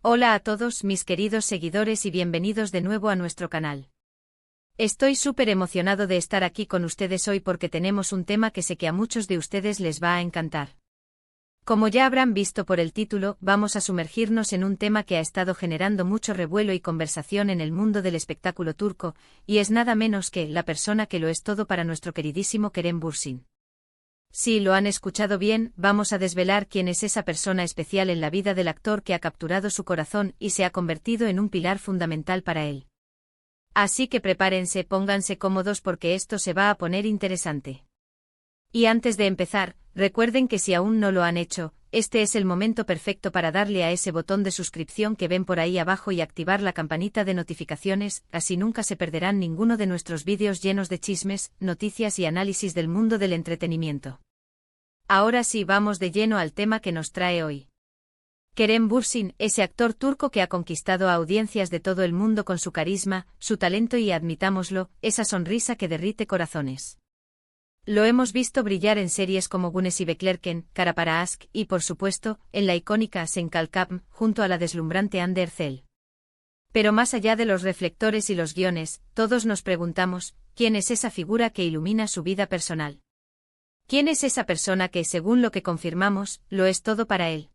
Hola a todos mis queridos seguidores y bienvenidos de nuevo a nuestro canal. Estoy súper emocionado de estar aquí con ustedes hoy porque tenemos un tema que sé que a muchos de ustedes les va a encantar. Como ya habrán visto por el título, vamos a sumergirnos en un tema que ha estado generando mucho revuelo y conversación en el mundo del espectáculo turco, y es nada menos que la persona que lo es todo para nuestro queridísimo Kerem Bürsin. Si lo han escuchado bien, vamos a desvelar quién es esa persona especial en la vida del actor que ha capturado su corazón y se ha convertido en un pilar fundamental para él. Así que prepárense, pónganse cómodos porque esto se va a poner interesante. Y antes de empezar, recuerden que si aún no lo han hecho, este es el momento perfecto para darle a ese botón de suscripción que ven por ahí abajo y activar la campanita de notificaciones, así nunca se perderán ninguno de nuestros vídeos llenos de chismes, noticias y análisis del mundo del entretenimiento. Ahora sí, vamos de lleno al tema que nos trae hoy. Kerem Bürsin, ese actor turco que ha conquistado a audiencias de todo el mundo con su carisma, su talento y, admitámoslo, esa sonrisa que derrite corazones. Lo hemos visto brillar en series como Güneşi Beklerken, Kara para Aşk y, por supuesto, en la icónica Sen Kalkam, junto a la deslumbrante Hande Erçel. Pero más allá de los reflectores y los guiones, todos nos preguntamos, ¿quién es esa figura que ilumina su vida personal? ¿Quién es esa persona que, según lo que confirmamos, lo es todo para él?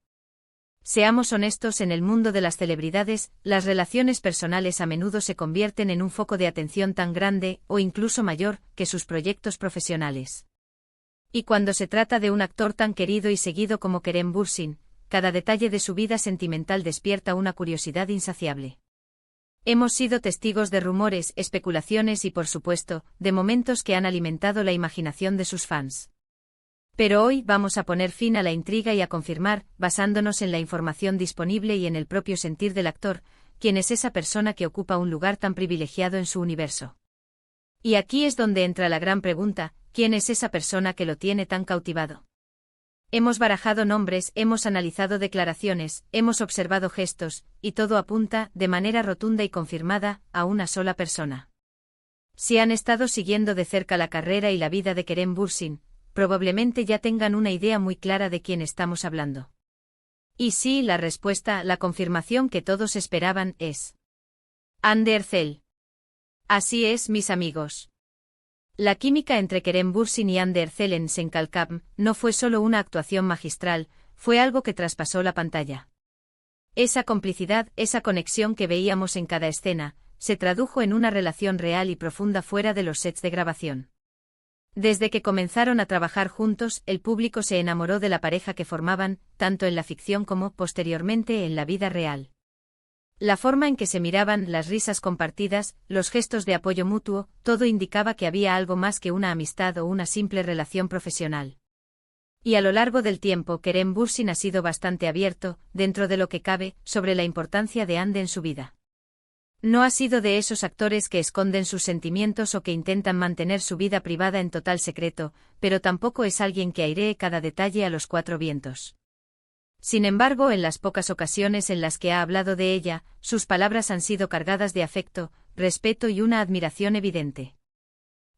Seamos honestos, en el mundo de las celebridades, las relaciones personales a menudo se convierten en un foco de atención tan grande, o incluso mayor, que sus proyectos profesionales. Y cuando se trata de un actor tan querido y seguido como Kerem Bürsin, cada detalle de su vida sentimental despierta una curiosidad insaciable. Hemos sido testigos de rumores, especulaciones y, por supuesto, de momentos que han alimentado la imaginación de sus fans. Pero hoy vamos a poner fin a la intriga y a confirmar, basándonos en la información disponible y en el propio sentir del actor, quién es esa persona que ocupa un lugar tan privilegiado en su universo. Y aquí es donde entra la gran pregunta, ¿quién es esa persona que lo tiene tan cautivado? Hemos barajado nombres, hemos analizado declaraciones, hemos observado gestos, y todo apunta, de manera rotunda y confirmada, a una sola persona. Si han estado siguiendo de cerca la carrera y la vida de Kerem Bürsin, probablemente ya tengan una idea muy clara de quién estamos hablando. Y sí, la respuesta, la confirmación que todos esperaban, es Hande Erçel. Así es, mis amigos. La química entre Kerem Bürsin y Hande Erçel en Sen Kalkam no fue solo una actuación magistral, fue algo que traspasó la pantalla. Esa complicidad, esa conexión que veíamos en cada escena, se tradujo en una relación real y profunda fuera de los sets de grabación. Desde que comenzaron a trabajar juntos, el público se enamoró de la pareja que formaban, tanto en la ficción como, posteriormente, en la vida real. La forma en que se miraban, las risas compartidas, los gestos de apoyo mutuo, todo indicaba que había algo más que una amistad o una simple relación profesional. Y a lo largo del tiempo, Kerem Bürsin ha sido bastante abierto, dentro de lo que cabe, sobre la importancia de Hande en su vida. No ha sido de esos actores que esconden sus sentimientos o que intentan mantener su vida privada en total secreto, pero tampoco es alguien que airee cada detalle a los cuatro vientos. Sin embargo, en las pocas ocasiones en las que ha hablado de ella, sus palabras han sido cargadas de afecto, respeto y una admiración evidente.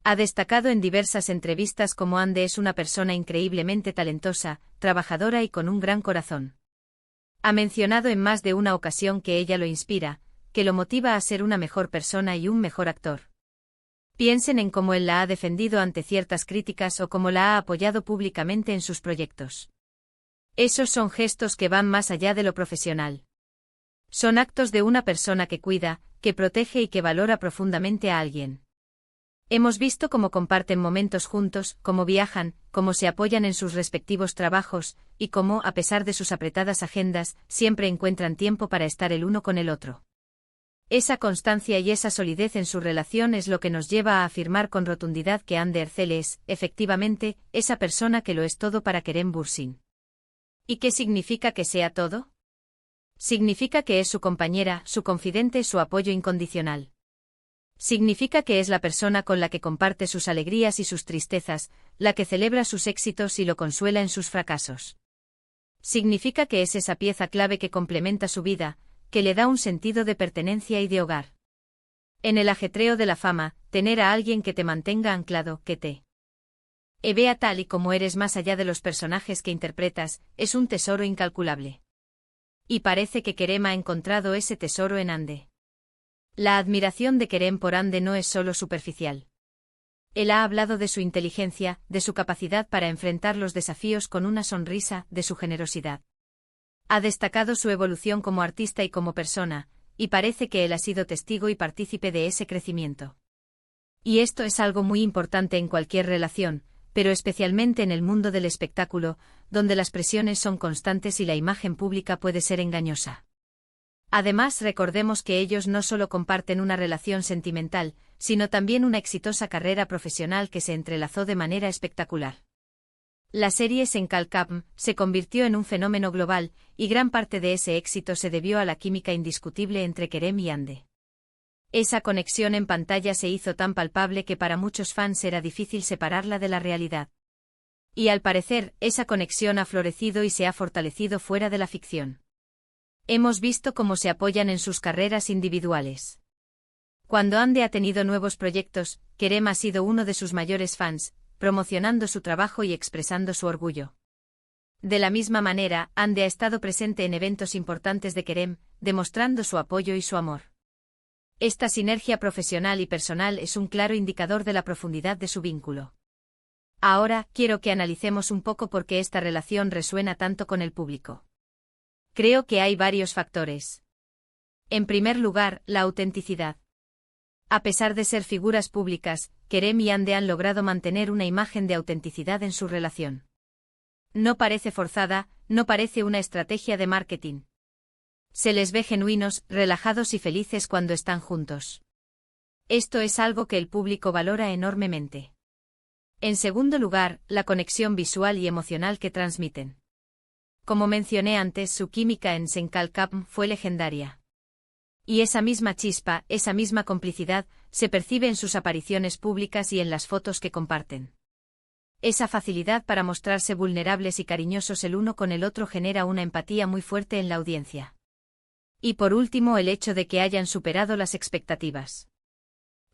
Ha destacado en diversas entrevistas cómo Hande es una persona increíblemente talentosa, trabajadora y con un gran corazón. Ha mencionado en más de una ocasión que ella lo inspira, que lo motiva a ser una mejor persona y un mejor actor. Piensen en cómo él la ha defendido ante ciertas críticas o cómo la ha apoyado públicamente en sus proyectos. Esos son gestos que van más allá de lo profesional. Son actos de una persona que cuida, que protege y que valora profundamente a alguien. Hemos visto cómo comparten momentos juntos, cómo viajan, cómo se apoyan en sus respectivos trabajos, y cómo, a pesar de sus apretadas agendas, siempre encuentran tiempo para estar el uno con el otro. Esa constancia y esa solidez en su relación es lo que nos lleva a afirmar con rotundidad que Hande Erçel es, efectivamente, esa persona que lo es todo para Kerem Bürsin. ¿Y qué significa que sea todo? Significa que es su compañera, su confidente, su apoyo incondicional. Significa que es la persona con la que comparte sus alegrías y sus tristezas, la que celebra sus éxitos y lo consuela en sus fracasos. Significa que es esa pieza clave que complementa su vida, que le da un sentido de pertenencia y de hogar. En el ajetreo de la fama, tener a alguien que te mantenga anclado, que te vea tal y como eres más allá de los personajes que interpretas, es un tesoro incalculable. Y parece que Kerem ha encontrado ese tesoro en Ande. La admiración de Kerem por Ande no es solo superficial. Él ha hablado de su inteligencia, de su capacidad para enfrentar los desafíos con una sonrisa, de su generosidad. Ha destacado su evolución como artista y como persona, y parece que él ha sido testigo y partícipe de ese crecimiento. Y esto es algo muy importante en cualquier relación, pero especialmente en el mundo del espectáculo, donde las presiones son constantes y la imagen pública puede ser engañosa. Además, recordemos que ellos no solo comparten una relación sentimental, sino también una exitosa carrera profesional que se entrelazó de manera espectacular. La serie Senkalkapm se convirtió en un fenómeno global, y gran parte de ese éxito se debió a la química indiscutible entre Kerem y Ande. Esa conexión en pantalla se hizo tan palpable que para muchos fans era difícil separarla de la realidad. Y al parecer, esa conexión ha florecido y se ha fortalecido fuera de la ficción. Hemos visto cómo se apoyan en sus carreras individuales. Cuando Ande ha tenido nuevos proyectos, Kerem ha sido uno de sus mayores fans, promocionando su trabajo y expresando su orgullo. De la misma manera, Ande ha estado presente en eventos importantes de Kerem, demostrando su apoyo y su amor. Esta sinergia profesional y personal es un claro indicador de la profundidad de su vínculo. Ahora, quiero que analicemos un poco por qué esta relación resuena tanto con el público. Creo que hay varios factores. En primer lugar, la autenticidad. A pesar de ser figuras públicas, Kerem y Ande han logrado mantener una imagen de autenticidad en su relación. No parece forzada, no parece una estrategia de marketing. Se les ve genuinos, relajados y felices cuando están juntos. Esto es algo que el público valora enormemente. En segundo lugar, la conexión visual y emocional que transmiten. Como mencioné antes, su química en Senkalkapm fue legendaria. Y esa misma chispa, esa misma complicidad, se percibe en sus apariciones públicas y en las fotos que comparten. Esa facilidad para mostrarse vulnerables y cariñosos el uno con el otro genera una empatía muy fuerte en la audiencia. Y por último, el hecho de que hayan superado las expectativas.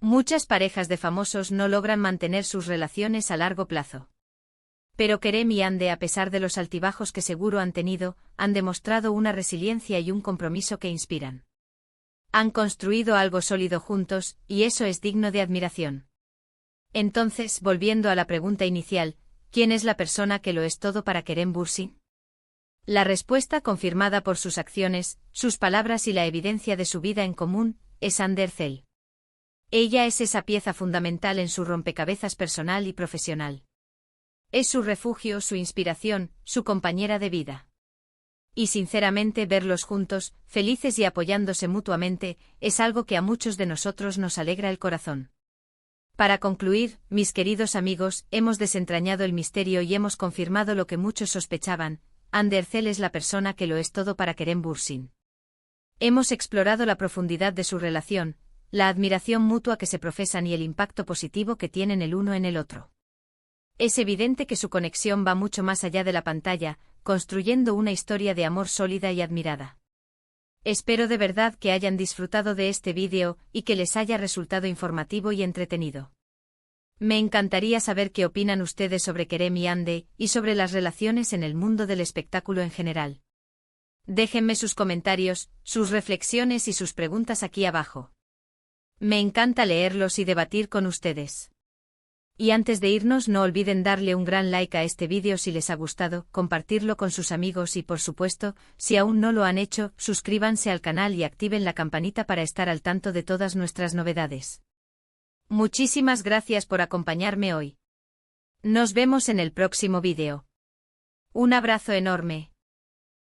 Muchas parejas de famosos no logran mantener sus relaciones a largo plazo. Pero Kerem y Ande, a pesar de los altibajos que seguro han tenido, han demostrado una resiliencia y un compromiso que inspiran. Han construido algo sólido juntos, y eso es digno de admiración. Entonces, volviendo a la pregunta inicial, ¿quién es la persona que lo es todo para Kerem Bürsin? La respuesta, confirmada por sus acciones, sus palabras y la evidencia de su vida en común, es Hande Erçel. Ella es esa pieza fundamental en su rompecabezas personal y profesional. Es su refugio, su inspiración, su compañera de vida. Y sinceramente, verlos juntos, felices y apoyándose mutuamente, es algo que a muchos de nosotros nos alegra el corazón. Para concluir, mis queridos amigos, hemos desentrañado el misterio y hemos confirmado lo que muchos sospechaban: Hande Erçel es la persona que lo es todo para Kerem Bürsin. Hemos explorado la profundidad de su relación, la admiración mutua que se profesan y el impacto positivo que tienen el uno en el otro. Es evidente que su conexión va mucho más allá de la pantalla, construyendo una historia de amor sólida y admirada. Espero de verdad que hayan disfrutado de este vídeo y que les haya resultado informativo y entretenido. Me encantaría saber qué opinan ustedes sobre Kerem y Hande, y sobre las relaciones en el mundo del espectáculo en general. Déjenme sus comentarios, sus reflexiones y sus preguntas aquí abajo. Me encanta leerlos y debatir con ustedes. Y antes de irnos, no olviden darle un gran like a este vídeo si les ha gustado, compartirlo con sus amigos y por supuesto, si aún no lo han hecho, suscríbanse al canal y activen la campanita para estar al tanto de todas nuestras novedades. Muchísimas gracias por acompañarme hoy. Nos vemos en el próximo vídeo. Un abrazo enorme.